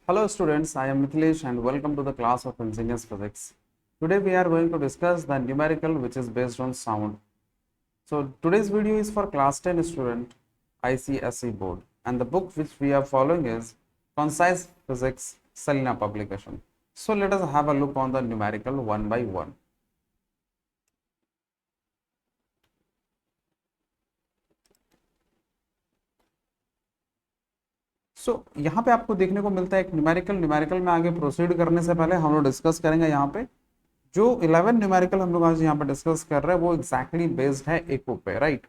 Hello students, I am Mithilesh and welcome to the class of Engineers Physics. Today we are going to discuss the numerical which is based on sound. So today's video is for class 10 student ICSE board and the book which we are following is Concise Physics Selena publication. So let us have a look on the numerical one by one. यहाँ पे आपको देखने को मिलता है एक numerical में आगे प्रोसीड करने से पहले हम लोग डिस्कस करेंगे यहाँ पे जो 11 न्यूमेरिकल हम लोग आज यहाँ पे डिस्कस कर रहे हैं वो एग्जैक्टली बेस्ड है एको पे, राइट।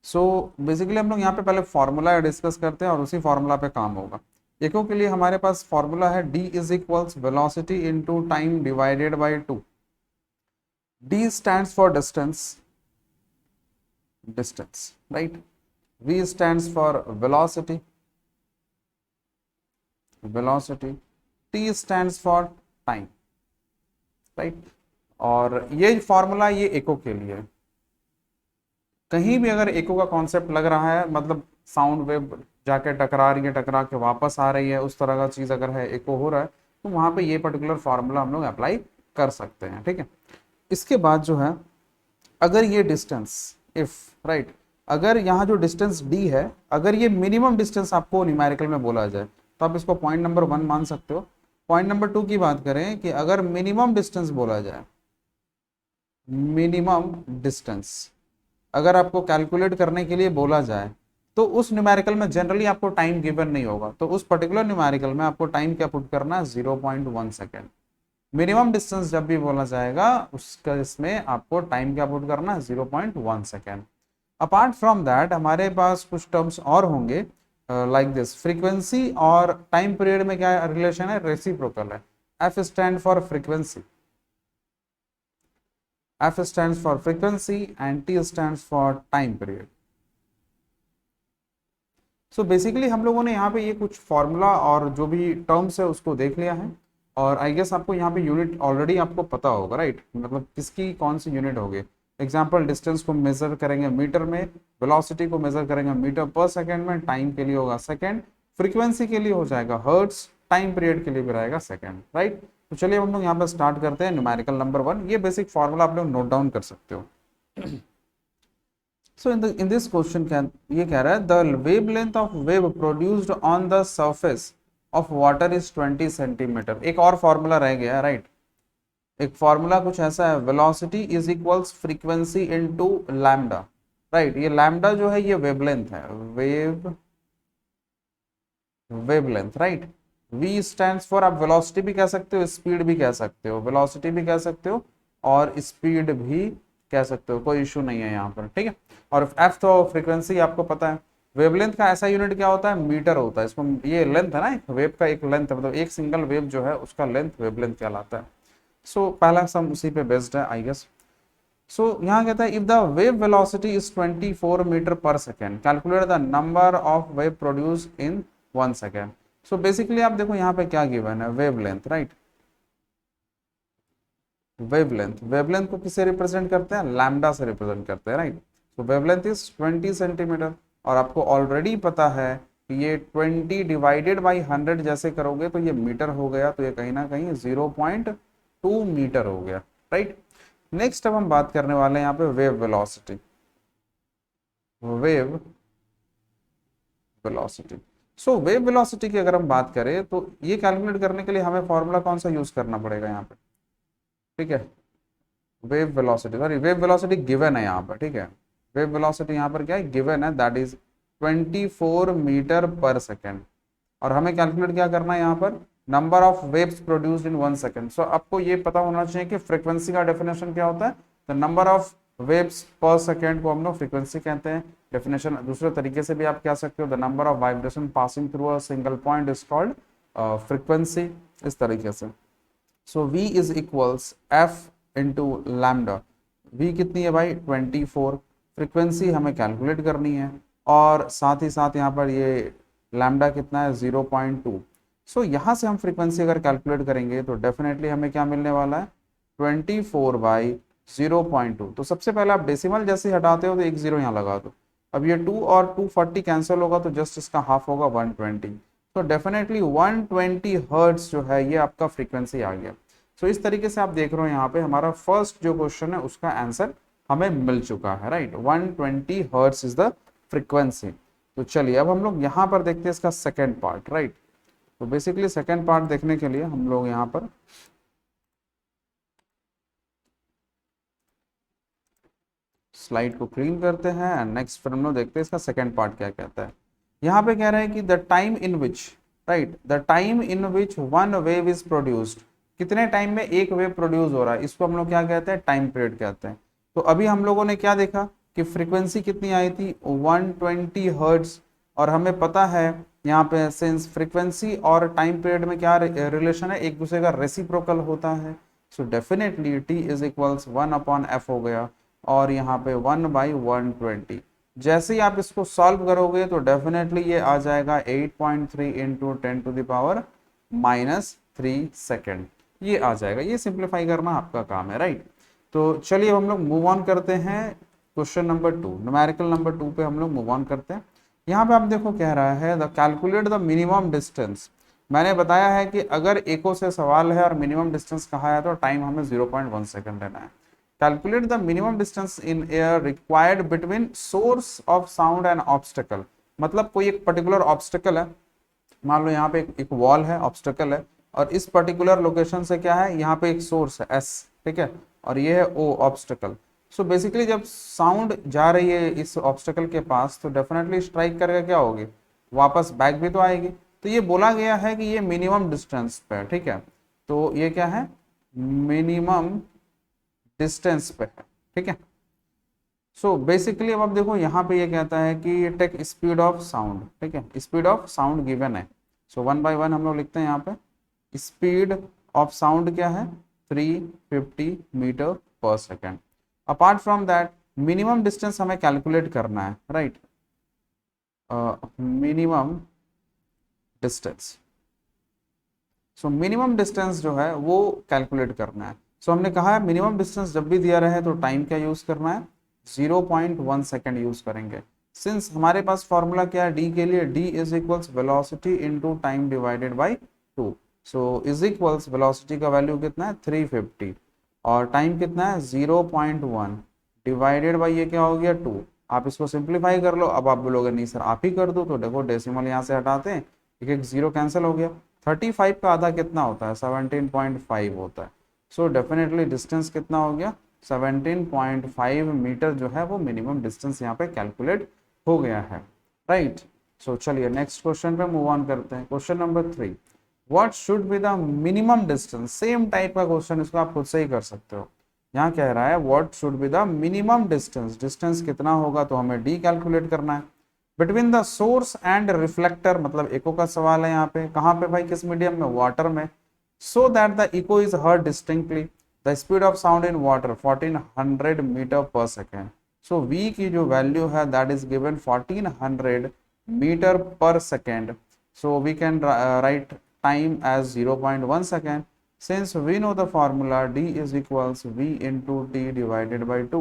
सो बेसिकली हम लोग यहाँ पे पहले फॉर्मूला डिस्कस करते हैं और उसी फॉर्मूला पे काम होगा। एको के लिए हमारे पास फॉर्मूला है d is equals velocity into time divided by 2। d stands for distance, right. v stands for velocity, t stands for time, right. और ये फॉर्मूला ये एको के लिए, कहीं भी अगर एको का कॉन्सेप्ट लग रहा है मतलब साउंड वेव जाके टकरा रही है, टकरा के वापस आ रही है, उस तरह का चीज अगर है, एको हो रहा है, तो वहां पे ये पर्टिकुलर फॉर्मूला हम लोग अप्लाई कर सकते हैं, ठीक है। इसके बाद जो है अगर ये डिस्टेंस इफ, राइट, अगर यहाँ जो डिस्टेंस d है, अगर ये मिनिमम डिस्टेंस आपको न्यूमेरिकल में बोला जाए तो आप इसको पॉइंट नंबर 1 मान सकते हो। पॉइंट नंबर 2 की बात करें कि अगर मिनिमम डिस्टेंस बोला जाए, मिनिमम डिस्टेंस अगर आपको कैलकुलेट करने के लिए बोला जाए तो उस न्यूमेरिकल में जनरली आपको टाइम गिवन नहीं होगा, तो उस पर्टिकुलर न्यूमेरिकल में आपको टाइम क्या पुट करना है, 0.1 सेकेंड। मिनिमम डिस्टेंस जब भी बोला जाएगा उसका इसमें आपको टाइम क्या पुट करना है, 0.1 सेकेंड। अपार्ट फ्रॉम दैट हमारे पास कुछ टर्म्स और होंगे लाइक दिस। फ्रीक्वेंसी और टाइम पीरियड में क्या रिलेशन है, रेसिप्रोकल है। F stand for frequency, F stands for frequency and T stands for time period. So basically हम लोगों ने यहाँ पे ये कुछ फॉर्मूला और जो भी टर्म्स है उसको देख लिया है और आई गेस आपको यहाँ पे यूनिट ऑलरेडी आपको पता होगा, राइट, मतलब किसकी कौन सी यूनिट होगी। एग्जाम्पल डिस्टेंस को मेजर करेंगे मीटर में, वेलोसिटी को मेजर करेंगे मीटर पर सेकेंड में, टाइम के लिए होगा सेकेंड, फ्रीक्वेंसी के लिए हो जाएगा हर्ट्स, टाइम पीरियड के लिए भी रहेगा सेकेंड, राइट। तो चलिए हम लोग यहाँ पर स्टार्ट करते हैं न्यूमेरिकल नंबर 1। ये बेसिक फॉर्मूला आप लोग नोट डाउन कर सकते हो। सो इन दिस क्वेश्चन ये कह रहा है the wavelength of wave produced on the surface of water is 20 centimetre. एक और फॉर्मूला रह गया, राइट। एक फॉर्मूला कुछ ऐसा है, velocity is equals frequency into lambda, right. ये लैम्डा जो है ये वेवलेंथ है, wavelength, right. v stands for, आप वेलोसिटी भी कह सकते हो, स्पीड भी कह सकते हो, वेलोसिटी भी कह सकते हो और स्पीड भी कह सकते हो, कोई इशू नहीं है यहाँ पर, ठीक है। और f तो फ्रीक्वेंसी आपको पता है। वेवलेंथ का ऐसा यूनिट क्या होता है, मीटर होता है। इसको ये लेंथ है ना, एक वेव का एक लेंथ है, मतलब एक सिंगल वेव जो है उसका लेंथ वेवलेंथ कहलाता है। सो पहला सम उसी पे बेस्ड है आई गेस। सो यहाँ कहता है if the wave velocity is 24 metre per second calculate the number of wave produce in 1 second. So basically आप देखो यहाँ पे क्या गिवन है, वेवलेंथ, राइट। वेवलेंथ को किससे रिप्रेजेंट करते हैं, लैम्डा से रिप्रेजेंट करते हैं, right. So wavelength is 20 centimetre और आपको ऑलरेडी पता है कि ये 20 डिवाइडेड बाई 100 जैसे करोगे तो ये मीटर हो गया, तो ये कहीं ना कहीं 0.2 मीटर हो गया, राइट। नेक्स्ट अब हम बात करने वाले हैं यहाँ पे वेव वेलोसिटी। सो वेव वेलोसिटी की अगर हम बात करें तो ये कैलकुलेट करने के लिए हमें फॉर्मूला कौन सा यूज करना पड़ेगा यहाँ पे, ठीक है। वेव वेलोसिटी गिवन है यहाँ पर, ठीक है। वेव वेलोसिटी यहाँ पर क्या है, गिवन है, that is 24 metre per second और हमें कैलकुलेट क्या करना है यहाँ पर, number of waves produced in 1 second. So आपको ये पता होना चाहिए कि फ्रीक्वेंसी का डेफिनेशन क्या होता है, द नंबर ऑफ वेव्स पर सेकेंड को हम लोग फ्रीक्वेंसी कहते हैं। डेफिनेशन दूसरे तरीके से भी आप कह सकते हो, the number of vibration passing through a single point is called frequency, इस तरीके से। सो v is equals f into lambda. v कितनी है भाई, 24। फ्रीक्वेंसी हमें कैलकुलेट करनी है और साथ ही साथ यहाँ पर ये लैम्डा कितना है, 0.2। सो यहाँ से हम फ्रीक्वेंसी अगर कैलकुलेट करेंगे तो डेफिनेटली हमें क्या मिलने वाला है, 24 बाई 0.2। तो सबसे पहले आप डेसिमल जैसे हटाते हो तो एक जीरो यहाँ लगा दो। अब ये 2 और 240 कैंसिल होगा तो जस्ट इसका हाफ होगा 120। तो डेफिनेटली 120 हर्ट्ज जो है ये आपका फ्रीक्वेंसी आ गया। सो इस तरीके से आप देख रहे हो यहाँ पे हमारा फर्स्ट जो क्वेश्चन है उसका आंसर हमें मिल चुका है, right. 120 hertz is the frequency. तो चलिए अब हम लोग यहाँ पर देखते हैं इसका सेकेंड पार्ट, राइट। तो बेसिकली सेकेंड पार्ट देखने के लिए हम लोग यहाँ पर स्लाइड को क्लीन करते हैं एंड नेक्स्ट फिर हम लोग देखते हैं इसका सेकेंड पार्ट क्या कहता है। यहाँ पे कह रहा है कि the time in which, right, the time in which one wave is produced, कितने टाइम में एक वेव प्रोड्यूस हो रहा है, इसको हम लोग क्या कहते हैं, टाइम पीरियड कहते हैं। तो अभी हम लोगों ने क्या देखा कि फ्रीक्वेंसी कितनी आई थी, 120 हर्ट्ज, और हमें पता है यहाँ पे सिंस फ्रीक्वेंसी और टाइम पीरियड में क्या रिलेशन है, एक दूसरे का रेसिप्रोकल होता है। So definitely T is equals 1/f हो गया, और यहाँ पे 1/120। जैसे ही आप इसको सॉल्व करोगे तो डेफिनेटली ये आ जाएगा 8.3 इंटू 10⁻³ सेकेंड, ये आ जाएगा। ये सिंप्लीफाई करना आपका काम है, राइट। तो चलिए हम लोग मूव ऑन करते हैं क्वेश्चन नंबर 2, न्यूमेरिकल नंबर 2 पे हम लोग मूव ऑन करते हैं। यहाँ पे आप देखो कह रहा है the calculate the minimum distance. मैंने बताया है कि अगर इको से सवाल है और मिनिमम डिस्टेंस कहा है तो टाइम हमें 0.1 सेकंड लेना है। Calculate the minimum distance in air required between source of sound and obstacle. मतलब कोई एक पर्टिकुलर ऑब्स्टेकल है, मान लो यहाँ पे एक वॉल है, ऑब्स्टेकल है, और इस पर्टिकुलर लोकेशन से क्या है, यहाँ पे एक सोर्स है एस, ठीक है, और ये है ओ ऑब्स्टेकल। सो बेसिकली जब साउंड जा रही है इस ऑब्स्टेकल के पास तो डेफिनेटली स्ट्राइक करके क्या होगी, वापस बैक भी तो आएगी। तो ये बोला गया है कि ये मिनिमम डिस्टेंस पे है, ठीक है। तो ये क्या है, मिनिमम डिस्टेंस पे है, ठीक है। सो बेसिकली अब आप देखो यहाँ पे ये कहता है कि टेक स्पीड ऑफ साउंड, ठीक है, स्पीड ऑफ साउंड गिवन है। सो 1 बाय 1 हम लोग लिखते हैं यहाँ पे। स्पीड ऑफ साउंड क्या है, 350 metre per second. Apart from that minimum distance हमें कैलकुलेट करना है, right, minimum distance. So minimum distance जो है वो कैलकुलेट करना है। सो हमने कहा है मिनिमम डिस्टेंस जब भी दिया रहे तो टाइम क्या यूज करना है, 0.1 सेकेंड यूज करेंगे। सिंस हमारे पास फॉर्मूला क्या है डी के लिए, D is equals velocity into time divided by 2। So is equals velocity का वैल्यू कितना है 350 और टाइम कितना है 0.1 डिवाइडेड बाय ये क्या हो गया 2। आप इसको सिंप्लीफाई कर लो। अब आप बोलोगे नहीं सर आप ही कर दो, तो देखो डेसिमल यहाँ से हटाते हैं, एक एक जीरो कैंसिल हो गया। 35 का आधा कितना होता है, 17.5 होता है। सो डेफिनेटली डिस्टेंस कितना हो गया, 17.5 मीटर जो है वो मिनिमम डिस्टेंस यहाँ पे कैलकुलेट हो गया है, राइट। सो चलिए नेक्स्ट क्वेश्चन पे मूव ऑन करते हैं। Question number 3, what should be the minimum distance. Same type का क्वेश्चन, इसको आप खुद से ही कर सकते हो। यहाँ कह रहा है what should be the minimum distance, distance कितना होगा तो हमें डी कैलकुलेट करना है, between the source and reflector. मतलब इको का सवाल है यहाँ पे, कहाँ पे भाई, किस मीडियम में, वाटर में। So that the echo is heard distinctly, the speed of sound in water 1400 metre per second. So v की जो वैल्यू है that is given 1400 metre per second. So we can write time as 0.1 second. Since we know the formula d is equals v into t divided by 2.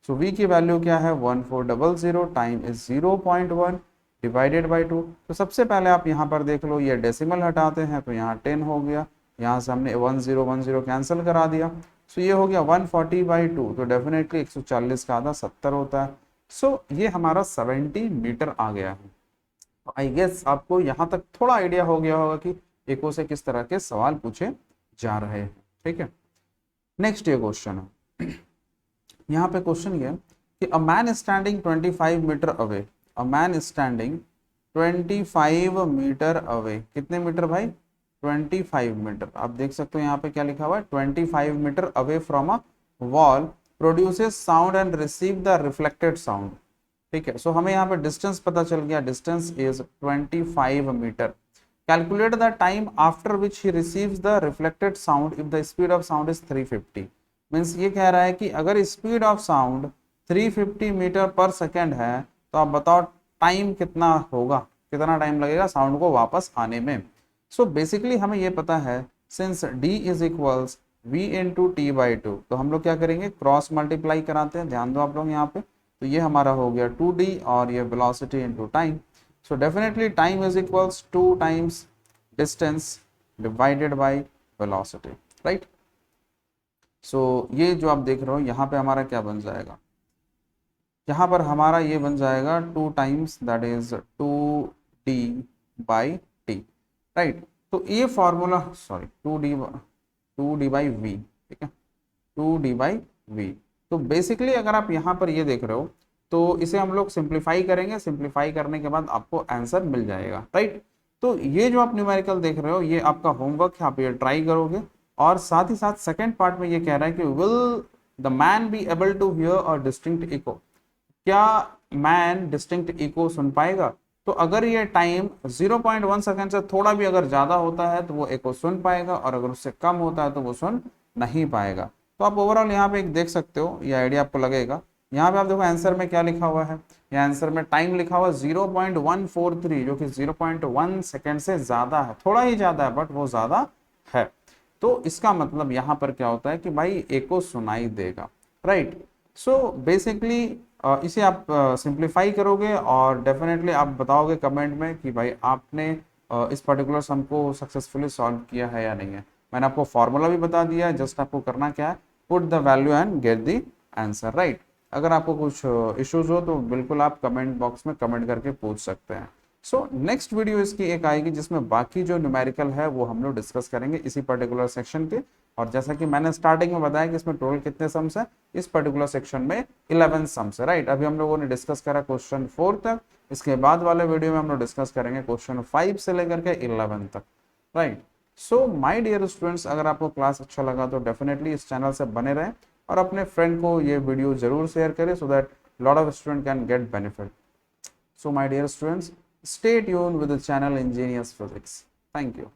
So v की value क्या है 1400, time is 0.1 divided by 2। तो सबसे पहले आप यहाँ पर देख लो, ये डेसिमल हटाते हैं तो यहाँ 10 हो गया, यहाँ से हमने 1010 कैंसिल करा दिया। सो ये हो गया 140/2, तो डेफिनेटली 140 का आधा 70 होता है। सो ये हमारा 70 मीटर आ गया है। आई गेस आपको यहाँ तक थोड़ा आइडिया हो गया होगा कि इको से किस तरह के सवाल पूछे जा रहे हैं, ठीक है। नेक्स्ट ये क्वेश्चन है, यहाँ पे क्वेश्चन ये कि a man standing 25 metre away, a man standing 25 metre away, कितने मीटर भाई, 25 मीटर। आप देख सकते हो यहाँ पे क्या लिखा हुआ है, 25 metre away from a wall produces sound and receive the reflected sound, ठीक है। सो हमें यहाँ पे डिस्टेंस पता चल गया, distance is 25 metre. Calculate the time after which he receives the reflected sound if the speed of sound is 350। Means ये कह रहा है कि अगर speed of sound 350 metre per second है तो आप बताओ टाइम कितना होगा, कितना टाइम लगेगा साउंड को वापस आने में। सो बेसिकली हमें ये पता है since d is equals v into T by 2, तो हम लोग क्या करेंगे, क्रॉस मल्टीप्लाई कराते हैं, ध्यान दो आप लोग यहाँ पे। तो ये हमारा हो गया 2d और ये velocity into time. So definitely time is equals 2 times distance divided by velocity, right. So ये जो आप देख रहे हो यहाँ पे हमारा क्या बन जाएगा, यहाँ पर हमारा ये बन जाएगा 2 times that is 2d/t, right. तो ये फॉर्मूला, सॉरी 2d/v, ठीक है, 2d/v। तो बेसिकली अगर आप यहाँ पर ये देख रहे हो तो इसे हम लोग सिंप्लीफाई करेंगे, सिंप्लीफाई करने के बाद आपको आंसर मिल जाएगा, राइट। तो ये जो आप न्यूमेरिकल देख रहे हो ये आपका होमवर्क है, आप ये ट्राई करोगे। और साथ ही साथ सेकेंड पार्ट में ये कह रहा है कि will the man be able to hear a distinct echo, क्या मैन डिस्टिंक्ट इको सुन पाएगा। तो अगर ये टाइम 0.1 सेकंड से थोड़ा भी अगर ज्यादा होता है तो वो इको सुन पाएगा, और अगर उससे कम होता है तो वो सुन नहीं पाएगा। तो आप ओवरऑल यहाँ पे एक देख सकते हो, ये आइडिया आपको लगेगा। यहाँ पे आप देखो आंसर में क्या लिखा हुआ है, ये आंसर में टाइम लिखा हुआ 0.143, जो कि 0.1 सेकेंड से ज्यादा है, थोड़ा ही ज्यादा है बट वो ज्यादा है। तो इसका मतलब यहाँ पर क्या होता है कि भाई एको सुनाई देगा, राइट। सो बेसिकली इसे आप सिंप्लीफाई करोगे और डेफिनेटली आप बताओगे कमेंट में कि भाई आपने इस पर्टिकुलर सम को सक्सेसफुली सॉल्व किया है या नहीं है। मैंने आपको फॉर्मूला भी बता दिया है, जस्ट आपको करना क्या है, put the value and get the answer, right. अगर आपको कुछ इश्यूज हो तो बिल्कुल आप कमेंट बॉक्स में कमेंट करके पूछ सकते हैं। सो नेक्स्ट वीडियो इसकी एक आएगी जिसमें बाकी जो न्यूमेरिकल है वो हम लोग डिस्कस करेंगे इसी पर्टिकुलर सेक्शन के। और जैसा कि मैंने स्टार्टिंग में बताया कि इसमें टोटल कितने सम्स है, इस पर्टिकुलर सेक्शन में 11 सम्स है, राइट। अभी हम लोगों ने डिस्कस करा क्वेश्चन 4 तक, इसके बाद वाले वीडियो में हम लोग डिस्कस करेंगे क्वेश्चन 5 से लेकर के 11 तक, right. So my dear students, अगर आपको क्लास अच्छा लगा तो डेफिनेटली इस चैनल से बने रहें और अपने फ्रेंड को ये वीडियो जरूर शेयर करें so that lot of student can get benefit. So my dear students, stay tuned with the channel Ingenious Physics. Thank you.